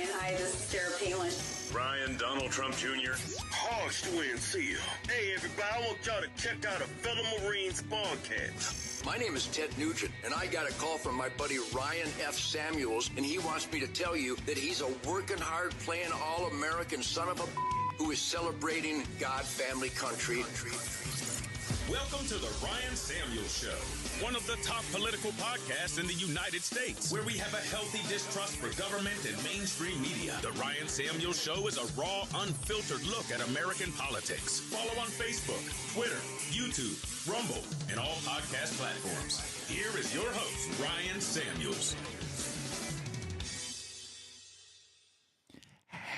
Ryan. Hi, this is Sarah Palin. Ryan, Donald Trump Jr. Hogs to win, see you. Hey, everybody, I want y'all to check out a fellow Marines podcast. My name is Ted Nugent, and I got a call from my buddy Ryan F. Samuels, and he wants me to tell you that he's a working hard, playing all-American son of a who is celebrating God, family, country. Welcome to the Ryan Samuels Show, one of the top political podcasts in the United States, where we have a healthy distrust for government and mainstream media. The Ryan Samuels Show is a raw, unfiltered look at American politics. Follow on Facebook, Twitter, YouTube, Rumble, and all podcast platforms. Here is your host, Ryan Samuels.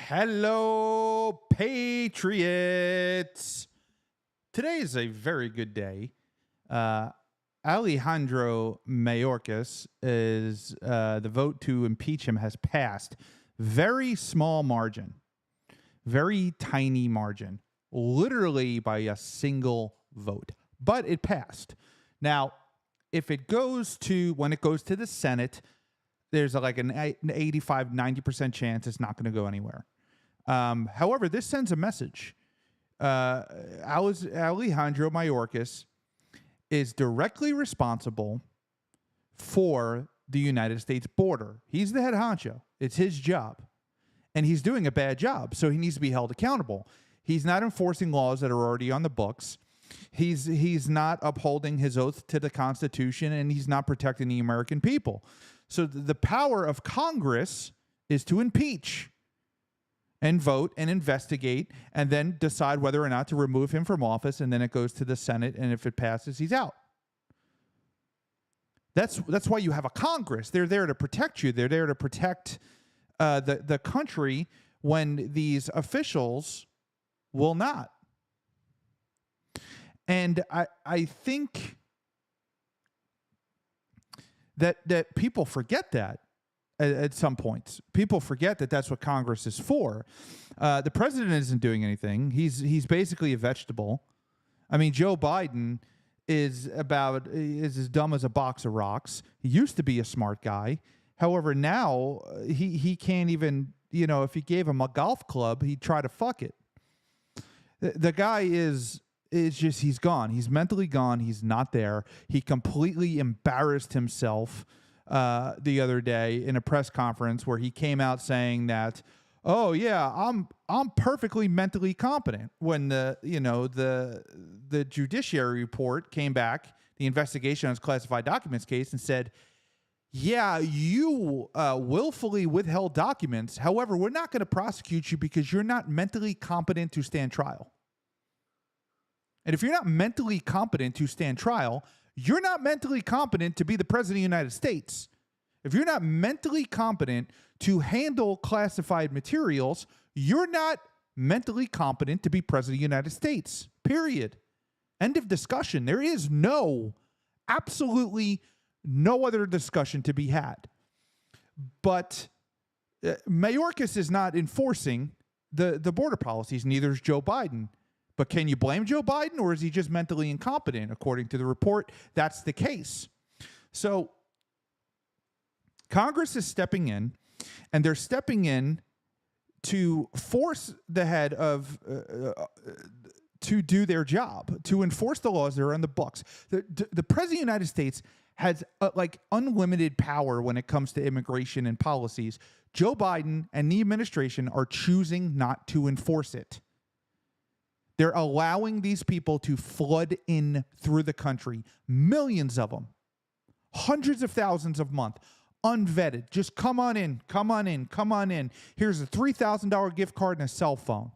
Hello, Patriots. Today is a very good day. Alejandro Mayorkas is the vote to impeach him has passed. Very small margin, very tiny margin, literally by a single vote, but it passed. Now, if it goes to, when it goes to the Senate, there's like an 85, 90% chance it's not going to go anywhere. However, this sends a message. Alejandro Mayorkas is directly responsible for the United States border. He's the head honcho. It's his job. And he's doing a bad job, so he needs to be held accountable. He's not enforcing laws that are already on the books. He's not upholding his oath to the Constitution, and he's not protecting the American people. So the power of Congress is to impeach and vote and investigate and then decide whether or not to remove him from office, and then it goes to the Senate, and if it passes, he's out. That's why you have a Congress. They're there to protect you. They're there to protect the country when these officials will not. And I think that people forget that. At some points, people forget that that's what Congress is for. The president isn't doing anything. He's basically a vegetable. I mean, Joe Biden is as dumb as a box of rocks. He used to be a smart guy. However, now he can't even, if you gave him a golf club, he'd try to fuck it. The guy is just, he's gone. He's mentally gone. He's not there. He completely embarrassed himself the other day in a press conference where he came out saying that, oh yeah, I'm perfectly mentally competent, when the judiciary report came back, the investigation on his classified documents case, and said, yeah, you willfully withheld documents. However, we're not going to prosecute you because you're not mentally competent to stand trial. And if you're not mentally competent to stand trial, you're not mentally competent to be the president of the United States. If you're not mentally competent to handle classified materials, you're not mentally competent to be president of the United States. Period. End of discussion. There is absolutely no other discussion to be had. But Mayorkas is not enforcing the border policies. Neither is Joe Biden. But can you blame Joe Biden, or is he just mentally incompetent? According to the report, that's the case. So Congress is stepping in, and they're stepping in to force the head of to do their job, to enforce the laws that are on the books. The president of the United States has unlimited power when it comes to immigration and policies. Joe Biden and the administration are choosing not to enforce it. They're allowing these people to flood in through the country, millions of them, hundreds of thousands a month, unvetted. Just come on in, come on in, come on in. Here's a $3,000 gift card and a cell phone.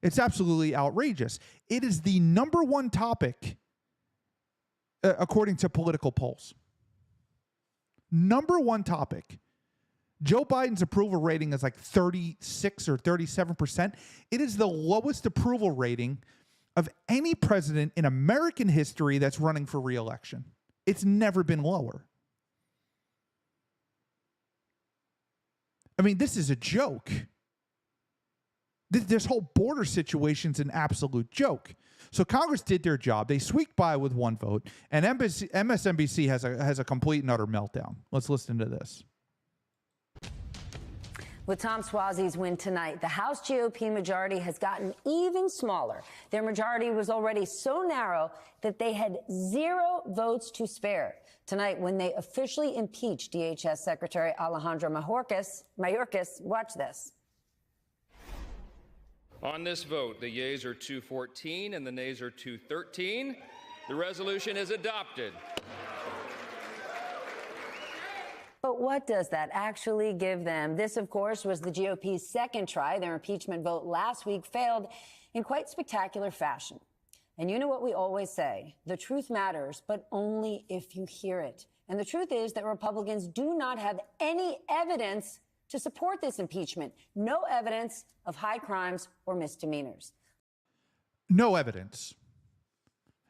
It's absolutely outrageous. It is the number one topic, according to political polls. Number one topic. Joe Biden's approval rating is like 36 or 37%. It is the lowest approval rating of any president in American history that's running for re-election. It's never been lower. I mean, this is a joke. This whole border situation's an absolute joke. So Congress did their job. They squeaked by with one vote, and MSNBC has a complete and utter meltdown. Let's listen to this. With Tom Suozzi's win tonight, the House GOP majority has gotten even smaller. Their majority was already so narrow that they had 0 votes to spare. Tonight, when they officially impeached DHS Secretary Alejandro Mayorkas, watch this. On this vote, the yeas are 214 and the nays are 213. The resolution is adopted. But what does that actually give them? This, of course, was the GOP's second try. Their impeachment vote last week failed in quite spectacular fashion. And you know what we always say, the truth matters, but only if you hear it. And the truth is that Republicans do not have any evidence to support this impeachment. No evidence of high crimes or misdemeanors. No evidence.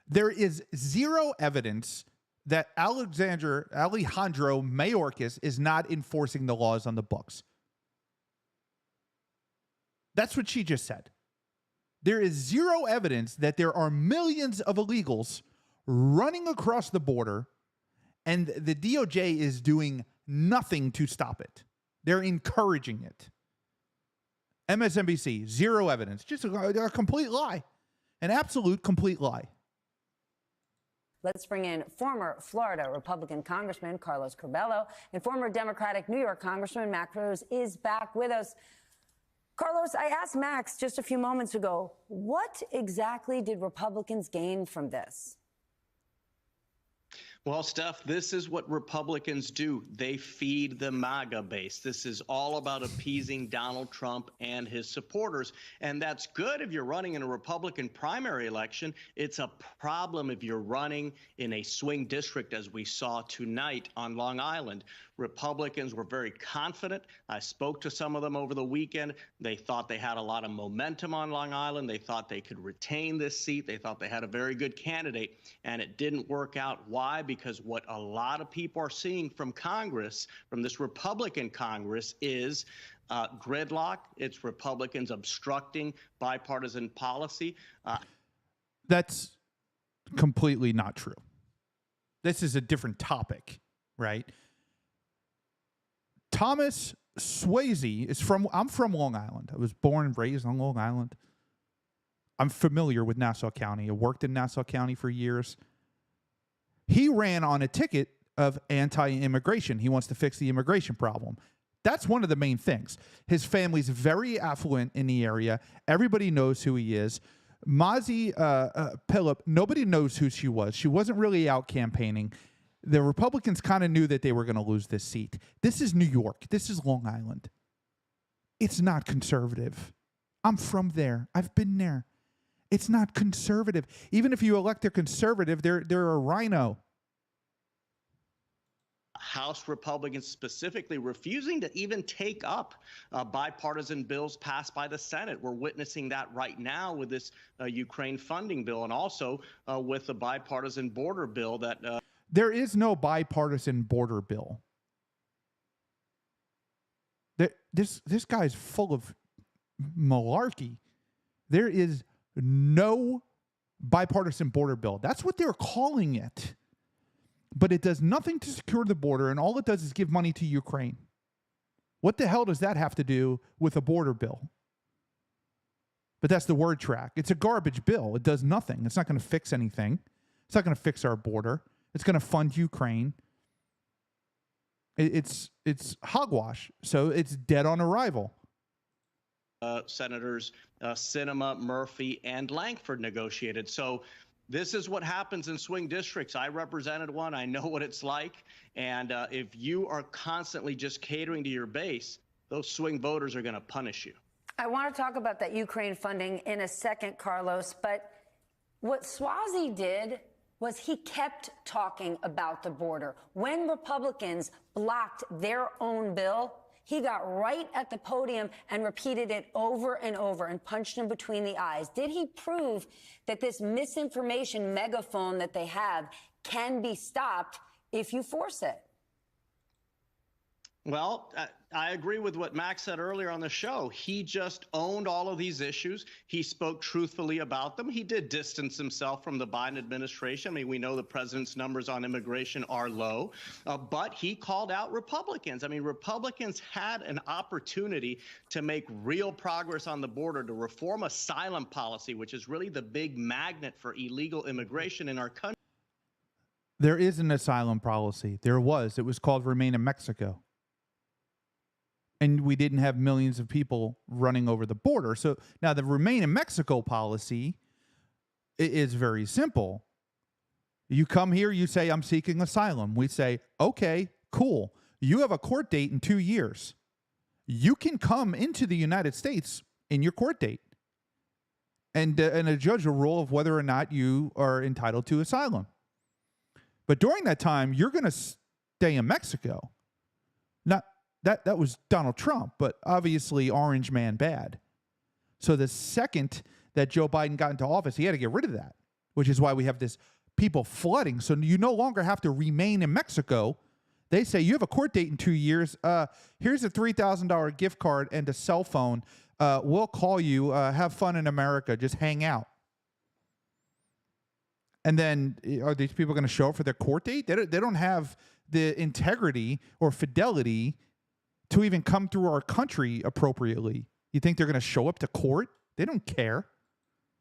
There is 0 evidence that Alejandro Mayorkas is not enforcing the laws on the books. That's what she just said. There is 0 evidence that there are millions of illegals running across the border and the DOJ is doing nothing to stop it. They're encouraging it. MSNBC, 0 evidence. Just a complete lie. An absolute complete lie. Let's bring in former Florida Republican Congressman Carlos Curbelo and former Democratic New York Congressman Max Rose is back with us. Carlos, I asked Max just a few moments ago, what exactly did Republicans gain from this? Well, Steph, this is what Republicans do. They feed the MAGA base. This is all about appeasing Donald Trump and his supporters. And that's good if you're running in a Republican primary election. It's a problem if you're running in a swing district, as we saw tonight on Long Island. Republicans were very confident. I spoke to some of them over the weekend. They thought they had a lot of momentum on Long Island. They thought they could retain this seat. They thought they had a very good candidate, and it didn't work out. Why? Because what a lot of people are seeing from Congress, from this Republican Congress, is gridlock. It's Republicans obstructing bipartisan policy. That's completely not true. This is a different topic, right? Thomas Suozzi is I'm from Long Island. I was born and raised on Long Island. I'm familiar with Nassau County. I worked in Nassau County for years. He ran on a ticket of anti-immigration. He wants to fix the immigration problem. That's one of the main things. His family's very affluent in the area. Everybody knows who he is. Mazi Pilip, nobody knows who she was. She wasn't really out campaigning. The Republicans kind of knew that they were going to lose this seat. This is New York. This is Long Island. It's not conservative. I'm from there. I've been there. It's not conservative. Even if you elect a conservative, they're a rhino. House Republicans specifically refusing to even take up bipartisan bills passed by the Senate. We're witnessing that right now with this Ukraine funding bill, and also with the bipartisan border bill that... There is no bipartisan border bill. This guy's full of malarkey. There is no bipartisan border bill. That's what they're calling it. But it does nothing to secure the border, and all it does is give money to Ukraine. What the hell does that have to do with a border bill? But that's the word track. It's a garbage bill. It does nothing. It's not going to fix anything. It's not going to fix our border. It's going to fund Ukraine. It's hogwash. So it's dead on arrival. Senators Sinema, Murphy, and Lankford negotiated. So this is what happens in swing districts. I represented one. I know what it's like. And if you are constantly just catering to your base, those swing voters are going to punish you. I want to talk about that Ukraine funding in a second, Carlos. But what Suozzi did was he kept talking about the border. When Republicans blocked their own bill, he got right at the podium and repeated it over and over and punched him between the eyes. Did he prove that this misinformation megaphone that they have can be stopped if you force it? Well, I agree with what Max said earlier on the show. He just owned all of these issues. He spoke truthfully about them. He did distance himself from the Biden administration. I mean, we know the president's numbers on immigration are low, but he called out Republicans. I mean, Republicans had an opportunity to make real progress on the border, to reform asylum policy, which is really the big magnet for illegal immigration in our country. There is an asylum policy. There was. It was called Remain in Mexico. And we didn't have millions of people running over the border. So now the Remain in Mexico policy is very simple. You come here, you say, I'm seeking asylum. We say, okay, cool. You have a court date in 2 years. You can come into the United States in your court date. And a judge will rule of whether or not you are entitled to asylum. But during that time, you're going to stay in Mexico. That was Donald Trump, but obviously orange man bad. So the second that Joe Biden got into office, he had to get rid of that, which is why we have this people flooding. So you no longer have to remain in Mexico. They say you have a court date in 2 years. Here's a $3,000 gift card and a cell phone. We'll call you. Have fun in America. Just hang out. And then are these people going to show up for their court date? They don't have the integrity or fidelity to even come through our country appropriately. You think they're going to show up to court? They don't care.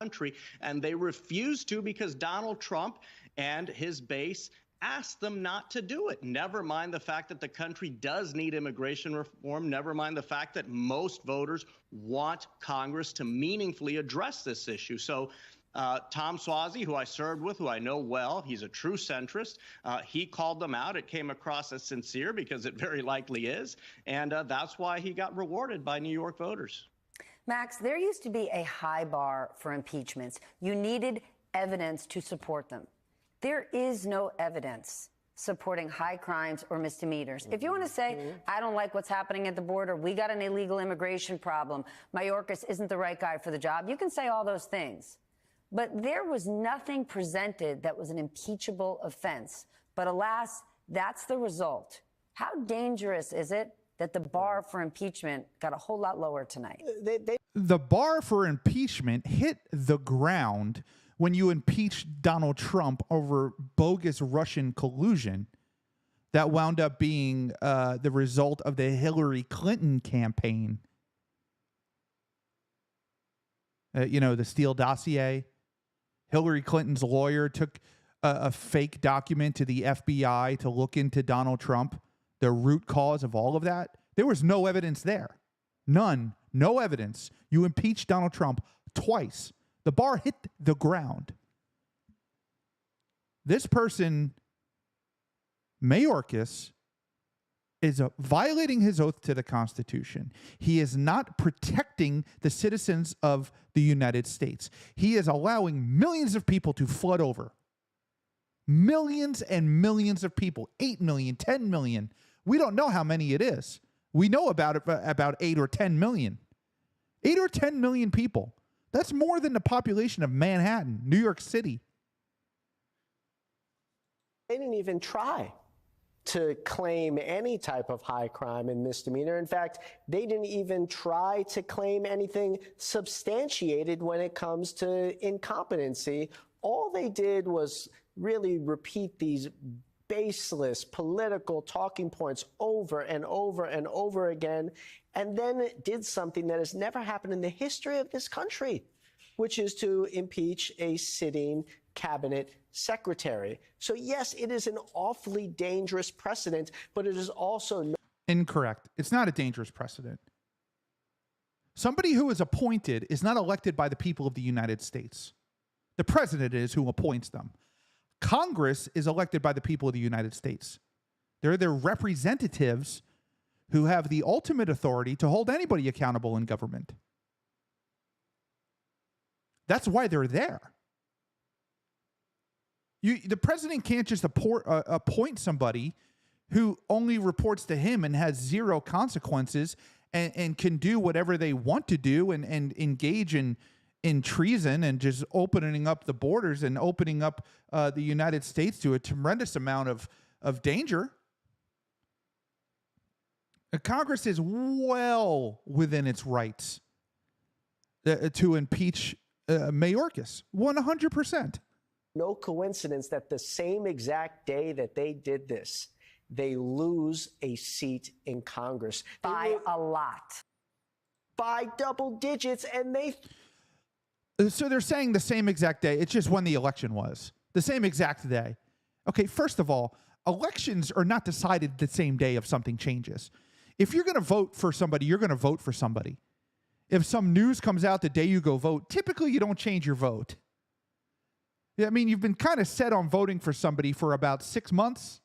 Country, and they refuse to because Donald Trump and his base asked them not to do it. Never mind the fact that the country does need immigration reform. Never mind the fact that most voters want Congress to meaningfully address this issue. So Tom Suozzi, who I served with, who I know well, he's a true centrist. He called them out. It came across as sincere because it very likely is. And that's why he got rewarded by New York voters. Max, there used to be a high bar for impeachments. You needed evidence to support them. There is no evidence supporting high crimes or misdemeanors. If you want to say, I don't like what's happening at the border, we got an illegal immigration problem, Mayorkas isn't the right guy for the job, you can say all those things. But there was nothing presented that was an impeachable offense. But alas, that's the result. How dangerous is it that the bar for impeachment got a whole lot lower tonight? The bar for impeachment hit the ground when you impeached Donald Trump over bogus Russian collusion that wound up being the result of the Hillary Clinton campaign. The Steele dossier. Hillary Clinton's lawyer took a fake document to the FBI to look into Donald Trump, the root cause of all of that. There was no evidence there. None. No evidence. You impeached Donald Trump twice. The bar hit the ground. This person, Mayorkas, is violating his oath to the Constitution. He is not protecting the citizens of the United States. He is allowing millions of people to flood over. Millions and millions of people. 8 million, 10 million. We don't know how many it is. We know about 8 or 10 million. 8 or 10 million people. That's more than the population of Manhattan, New York City. They didn't even try to claim any type of high crime and misdemeanor. In fact, they didn't even try to claim anything substantiated when it comes to incompetency. All they did was really repeat these baseless political talking points over and over and over again, and then did something that has never happened in the history of this country, which is to impeach a sitting cabinet secretary. So yes, it is an awfully dangerous precedent, but it is also incorrect. It's not a dangerous precedent. Somebody who is appointed is not elected by the people of the United States. The president is who appoints them. Congress is elected by the people of the United States. They're their representatives who have the ultimate authority to hold anybody accountable in government. That's why they're there. The president can't just appoint somebody who only reports to him and has zero consequences and can do whatever they want to do and engage in treason and just opening up the borders and opening up the United States to a tremendous amount of danger. Congress is well within its rights to impeach Mayorkas, 100%. No coincidence that the same exact day that they did this, they lose a seat in Congress. By a lot. By double digits, and they... So they're saying the same exact day. It's just when the election was. The same exact day. Okay, first of all, elections are not decided the same day if something changes. If you're going to vote for somebody, you're going to vote for somebody. If some news comes out the day you go vote, typically you don't change your vote. I mean, you've been kind of set on voting for somebody for about 6 months.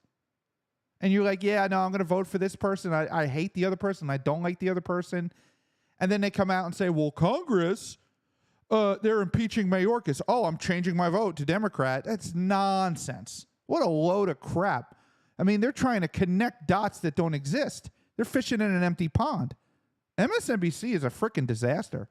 And you're like, yeah, no, I'm going to vote for this person. I hate the other person. I don't like the other person. And then they come out and say, well, Congress, they're impeaching Mayorkas. Oh, I'm changing my vote to Democrat. That's nonsense. What a load of crap. I mean, they're trying to connect dots that don't exist. They're fishing in an empty pond. MSNBC is a freaking disaster.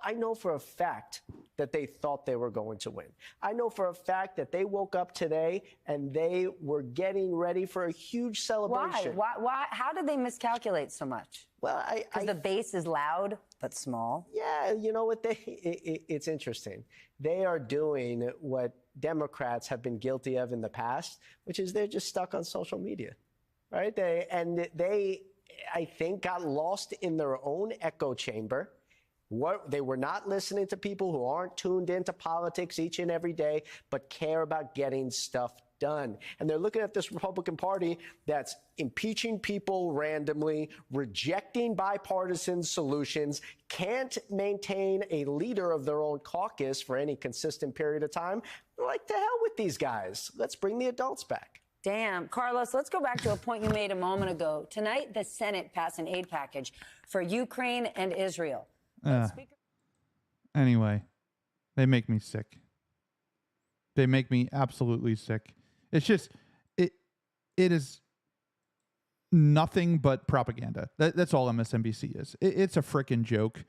I know for a fact that they thought they were going to win. I know for a fact that they woke up today and they were getting ready for a huge celebration. Why? How did they miscalculate so much? Well, because the base is loud but small. Yeah, you know what? It's interesting. They are doing what Democrats have been guilty of in the past, which is they're just stuck on social media, right? They, I think, got lost in their own echo chamber. They were not listening to people who aren't tuned into politics each and every day, but care about getting stuff done. And they're looking at this Republican Party that's impeaching people randomly, rejecting bipartisan solutions, can't maintain a leader of their own caucus for any consistent period of time. Like, to hell with these guys. Let's bring the adults back. Damn. Carlos, let's go back to a point you made a moment ago. Tonight, the Senate passed an aid package for Ukraine and Israel. Anyway, they make me sick. They make me absolutely sick. It's just, it is nothing but propaganda. That's all MSNBC is. It's a freaking joke.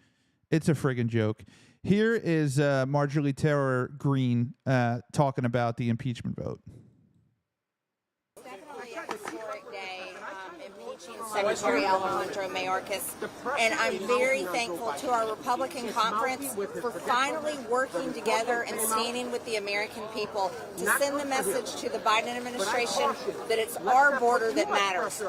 It's a friggin' joke. Here is Marjorie Taylor Greene talking about the impeachment vote. Secretary Alejandro Mayorkas, and I'm very thankful to our Republican conference for finally working together and standing with the American people to send the message to the Biden administration that it's our border that matters,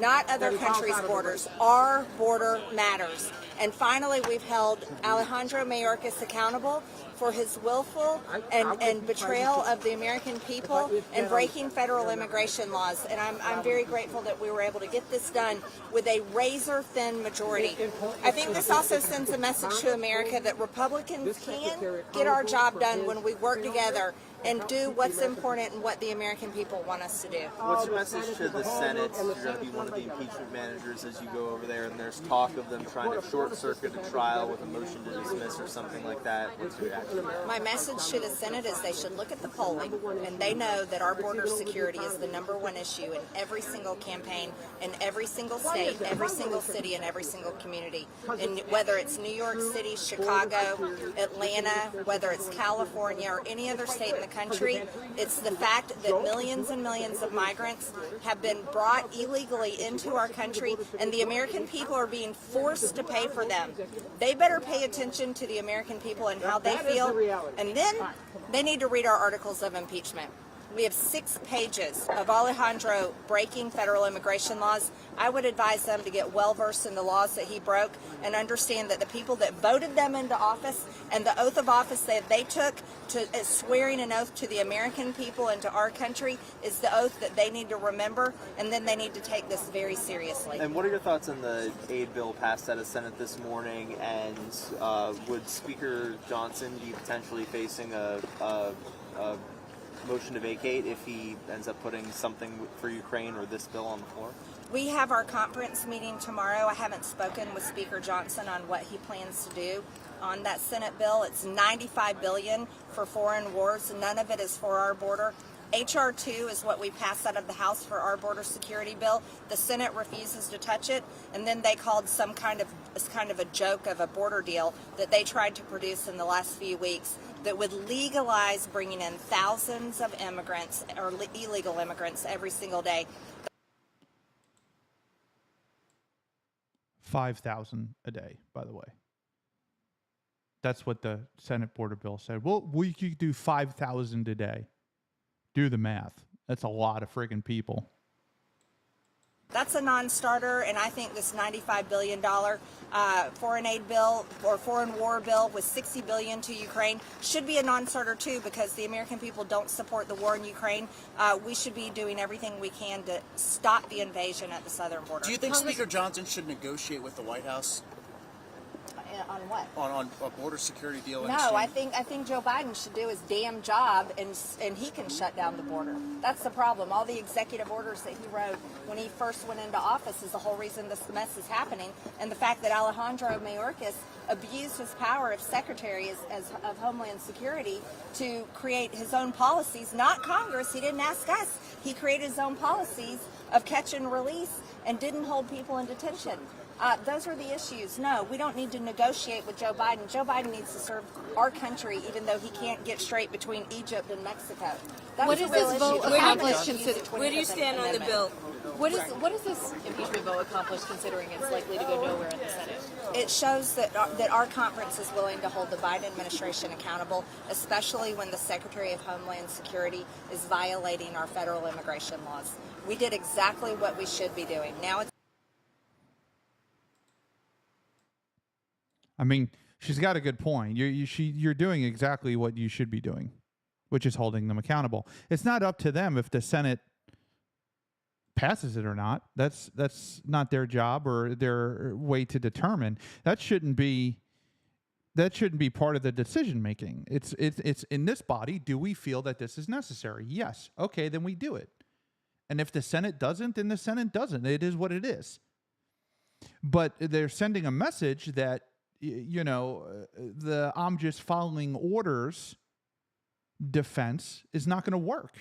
not other countries' borders. Our border matters. And finally, we've held Alejandro Mayorkas accountable for his willful and betrayal of the American people and breaking federal immigration laws. And I'm very grateful that we were able to get this done with a razor-thin majority. I think this also sends a message to America that Republicans can get our job done when we work together and do what's important and what the American people want us to do. What's your message to the Senate? You're going to be one of the impeachment managers as you go over there, and there's talk of them trying to short-circuit a trial with a motion to dismiss or something like that. What's your reaction? My message to the Senate is they should look at the polling, and they know that our border security is the #1 issue in every single campaign, in every single state, every single city, and every single community. And whether it's New York City, Chicago, Atlanta, whether it's California or any other state in the country, it's the fact that millions and millions of migrants have been brought illegally into our country, and the American people are being forced to pay for them. They better pay attention to the American people and how they feel, and then they need to read our articles of impeachment. We have 6 pages of Alejandro breaking federal immigration laws. I would advise them to get well-versed in the laws that he broke and understand that the people that voted them into office and the oath of office that they took to swearing an oath to the American people and to our country is the oath that they need to remember, and then they need to take this very seriously. And what are your thoughts on the aid bill passed out of Senate this morning, and would Speaker Johnson be potentially facing a motion to vacate if he ends up putting something for Ukraine or this bill on the floor? We have our conference meeting tomorrow. I haven't spoken with Speaker Johnson on what he plans to do on that Senate bill. It's $95 billion for foreign wars. None of it is for our border. H.R. 2 is what we passed out of the House for our border security bill. The Senate refuses to touch it, and then they called some kind of a joke of a border deal that they tried to produce in the last few weeks that would legalize bringing in thousands of immigrants or illegal immigrants every single day. 5,000 a day, by the way. That's what the Senate Border Bill said. Well, we could do 5,000 a day. Do the math. That's a lot of friggin' people. That's a non-starter, and I think this $95 billion foreign aid bill or foreign war bill with $60 billion to Ukraine should be a non-starter too, because the American people don't support the war in Ukraine. We should be doing everything we can to stop the invasion at the southern border. Do you think Speaker Johnson should negotiate with the White House? On what? On a border security deal? No, I think Joe Biden should do his damn job, and he can shut down the border. That's the problem. All the executive orders that he wrote when he first went into office is the whole reason this mess is happening, and the fact that Alejandro Mayorkas abused his power of Secretary of Homeland Security to create his own policies, not Congress. He didn't ask us. He created his own policies of catch and release and didn't hold people in detention. Those are the issues. No, we don't need to negotiate with Joe Biden. Joe Biden needs to serve our country, even though he can't get straight between Egypt and Mexico. What does this vote accomplish? Where do you stand on the bill? What does this impeachment vote accomplish, considering it's likely to go nowhere in the Senate? It shows that our conference is willing to hold the Biden administration accountable, especially when the Secretary of Homeland Security is violating our federal immigration laws. We did exactly what we should be doing. Now it's I mean, she's got a good point. You're doing exactly what you should be doing, which is holding them accountable. It's not up to them if the Senate passes it or not. That's not their job or their way to determine. That shouldn't be part of the decision making. It's in this body. Do we feel that this is necessary? Yes. Okay, then we do it. And if the Senate doesn't, then the Senate doesn't. It is what it is. But they're sending a message that, you know, the I'm just following orders defense is not going to work.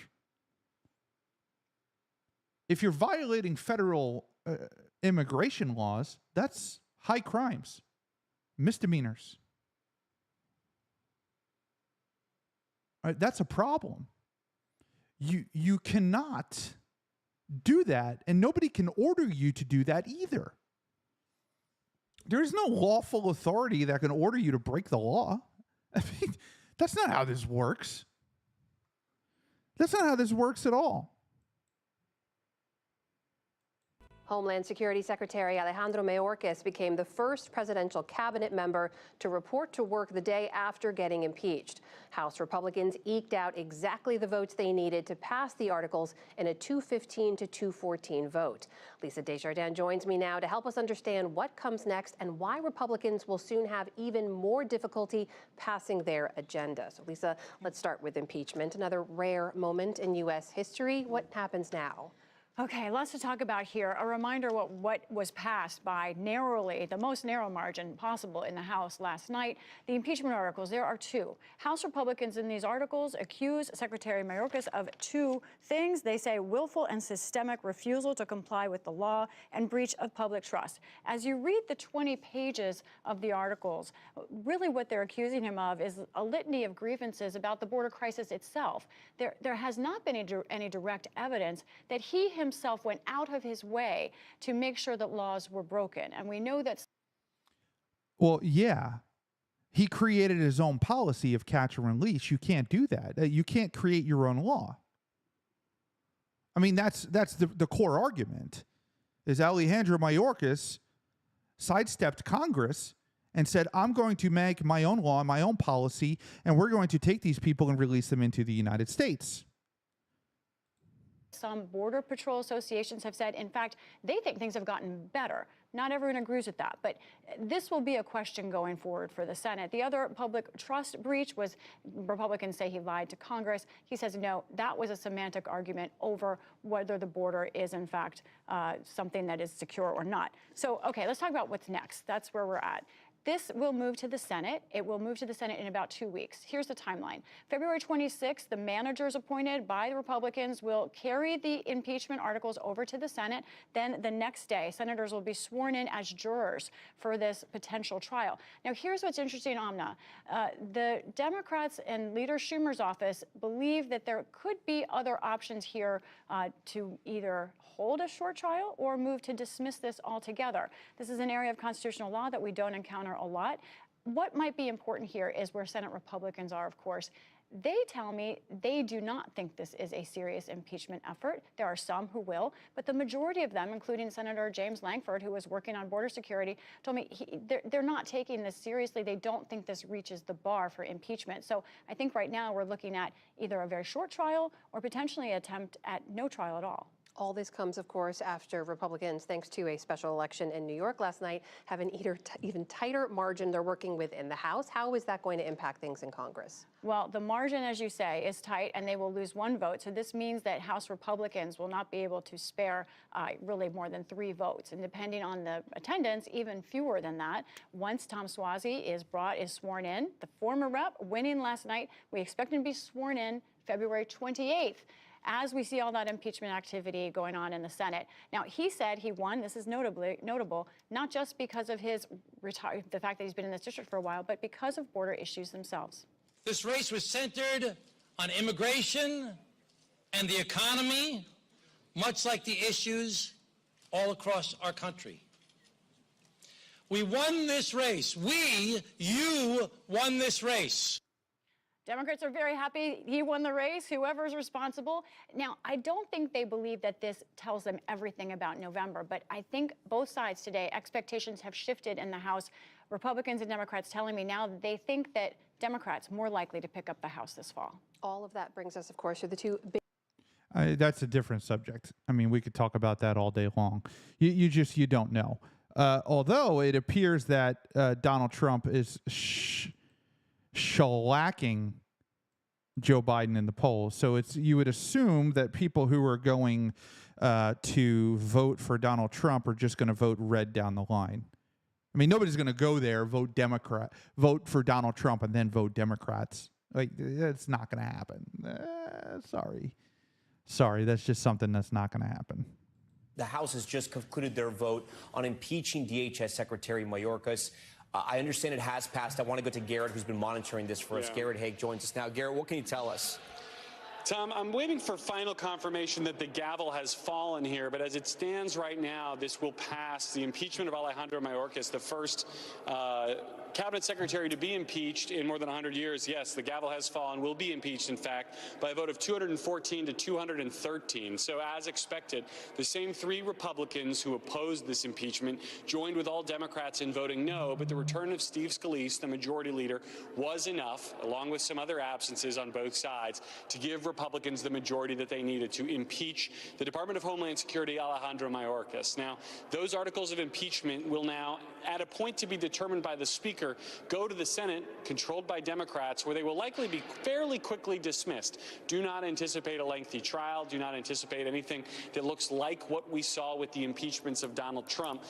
If you're violating federal immigration laws, that's high crimes, misdemeanors. That's a problem. You cannot do that, and nobody can order you to do that either. There is no lawful authority that can order you to break the law. I mean, that's not how this works. That's not how this works at all. Homeland Security Secretary Alejandro Mayorkas became the first presidential cabinet member to report to work the day after getting impeached. House Republicans eked out exactly the votes they needed to pass the articles in a 215 to 214 vote. Lisa Desjardins joins me now to help us understand what comes next and why Republicans will soon have even more difficulty passing their agenda. So, Lisa, let's start with impeachment, another rare moment in U.S. history. What happens now? Okay, lots to talk about here. A reminder what was passed by narrowly, the most narrow margin possible in the House last night. The impeachment articles, there are two. House Republicans in these articles accuse Secretary Mayorkas of two things. They say willful and systemic refusal to comply with the law and breach of public trust. As you read the 20 pages of the articles, really what they're accusing him of is a litany of grievances about the border crisis itself. There has not been any direct evidence that he himself went out of his way to make sure that laws were broken. And we know that. Well, yeah. He created his own policy of catch and release. You can't do that. You can't create your own law. I mean, that's the core argument, is Alejandro Mayorkas sidestepped Congress and said, I'm going to make my own law, my own policy, and we're going to take these people and release them into the United States. Some Border Patrol associations have said, in fact, they think things have gotten better. Not everyone agrees with that, but this will be a question going forward for the Senate. The other public trust breach was Republicans say he lied to Congress. He says, no, that was a semantic argument over whether the border is, in fact, something that is secure or not. So, okay, let's talk about what's next. That's where we're at. This will move to the Senate. It will move to the Senate in about 2 weeks. Here's the timeline. February 26th, the managers appointed by the Republicans will carry the impeachment articles over to the Senate. Then the next day, senators will be sworn in as jurors for this potential trial. Now, here's what's interesting, Amna. The Democrats and Leader Schumer's office believe that there could be other options here to either hold a short trial or move to dismiss this altogether. This is an area of constitutional law that we don't encounter a lot. What might be important here is where Senate Republicans are, of course. They tell me they do not think this is a serious impeachment effort. There are some who will, but the majority of them, including Senator James Lankford, who was working on border security, told me they're not taking this seriously. They don't think this reaches the bar for impeachment. So I think right now we're looking at either a very short trial or potentially an attempt at no trial at all. All this comes, of course, after Republicans, thanks to a special election in New York last night, have an even tighter margin they're working with in the House. How is that going to impact things in Congress? Well, the margin, as you say, is tight, and they will lose one vote. So this means that House Republicans will not be able to spare really more than 3 votes. And depending on the attendance, even fewer than that. Once Tom Suozzi is sworn in, the former rep winning last night, we expect him to be sworn in February 28th. As we see all that impeachment activity going on in the Senate. Now, he said he won, this is notable, not just because of the fact that he's been in this district for a while, but because of border issues themselves. This race was centered on immigration and the economy, much like the issues all across our country. We won this race. You won this race. Democrats are very happy he won the race, whoever's responsible. Now, I don't think they believe that this tells them everything about November, but I think both sides today, expectations have shifted in the House. Republicans and Democrats telling me now that they think that Democrats more likely to pick up the House this fall. All of that brings us, of course, to the two big... That's a different subject. I mean, we could talk about that all day long. You don't know. Although it appears that Donald Trump is shellacking Joe Biden in the polls. So you would assume that people who are going to vote for Donald Trump are just going to vote red down the line. I mean, nobody's going to go there, vote for Donald Trump and then vote Democrats. Like, that's not going to happen. Sorry, that's just something that's not going to happen. The House has just concluded their vote on impeaching DHS Secretary Mayorkas. I understand it has passed. I want to go to Garrett, who's been monitoring this for us. Garrett Haig joins us now. Garrett, what can you tell us? Tom, I'm waiting for final confirmation that the gavel has fallen here, but as it stands right now, this will pass. The impeachment of Alejandro Mayorkas, the first cabinet secretary to be impeached in more than 100 years. Yes, the gavel has fallen, will be impeached, in fact, by a vote of 214 to 213. So as expected, the same 3 Republicans who opposed this impeachment joined with all Democrats in voting no, but the return of Steve Scalise, the majority leader, was enough, along with some other absences on both sides, to give Republicans the majority that they needed to impeach the Department of Homeland Security Alejandro Mayorkas. Now, those articles of impeachment will now, at a point to be determined by the Speaker, go to the Senate, controlled by Democrats, where they will likely be fairly quickly dismissed. Do not anticipate a lengthy trial. Do not anticipate anything that looks like what we saw with the impeachments of Donald Trump.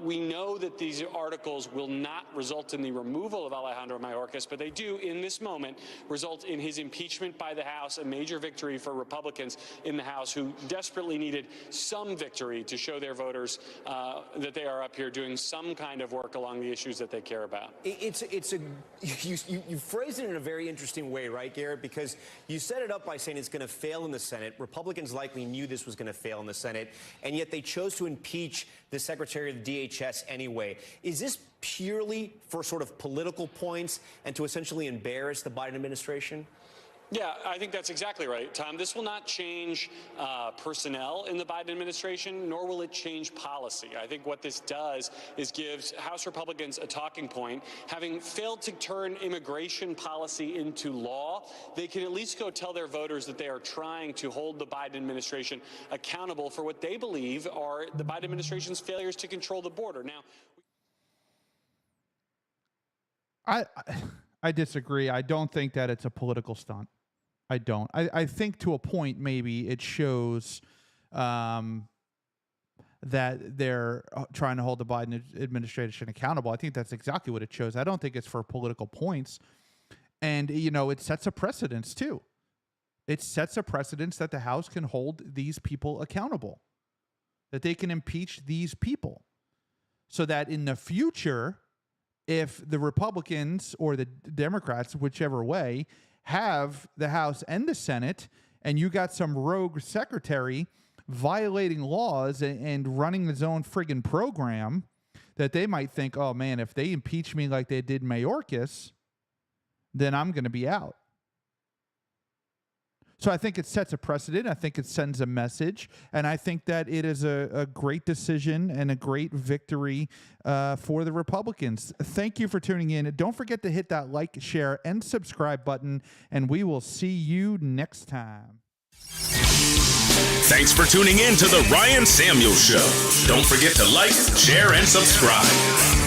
We know that these articles will not result in the removal of Alejandro Mayorkas, but they do, in this moment, result in his impeachment by the House, a major victory for Republicans in the House who desperately needed some victory to show their voters that they are up here doing some kind of work along the issues that they care about. You phrased it in a very interesting way, right, Garrett? Because you set it up by saying it's going to fail in the Senate. Republicans likely knew this was going to fail in the Senate, and yet they chose to impeach the Secretary of the DHS anyway. Is this purely for sort of political points and to essentially embarrass the Biden administration? Yeah, I think that's exactly right, Tom. This will not change personnel in the Biden administration, nor will it change policy. I think what this does is gives House Republicans a talking point. Having failed to turn immigration policy into law, they can at least go tell their voters that they are trying to hold the Biden administration accountable for what they believe are the Biden administration's failures to control the border. Now, I disagree. I don't think that it's a political stunt. I don't. I think to a point maybe it shows that they're trying to hold the Biden administration accountable. I think that's exactly what it shows. I don't think it's for political points. And, it sets a precedence, too. It sets a precedence that the House can hold these people accountable, that they can impeach these people, so that in the future, if the Republicans or the Democrats, whichever way, have the House and the Senate, and you got some rogue secretary violating laws and running his own friggin' program, that they might think, oh, man, if they impeach me like they did Mayorkas, then I'm going to be out. So I think it sets a precedent. I think it sends a message. And I think that it is a great decision and a great victory for the Republicans. Thank you for tuning in. Don't forget to hit that like, share, and subscribe button. And we will see you next time. Thanks for tuning in to The Ryan Samuels Show. Don't forget to like, share, and subscribe.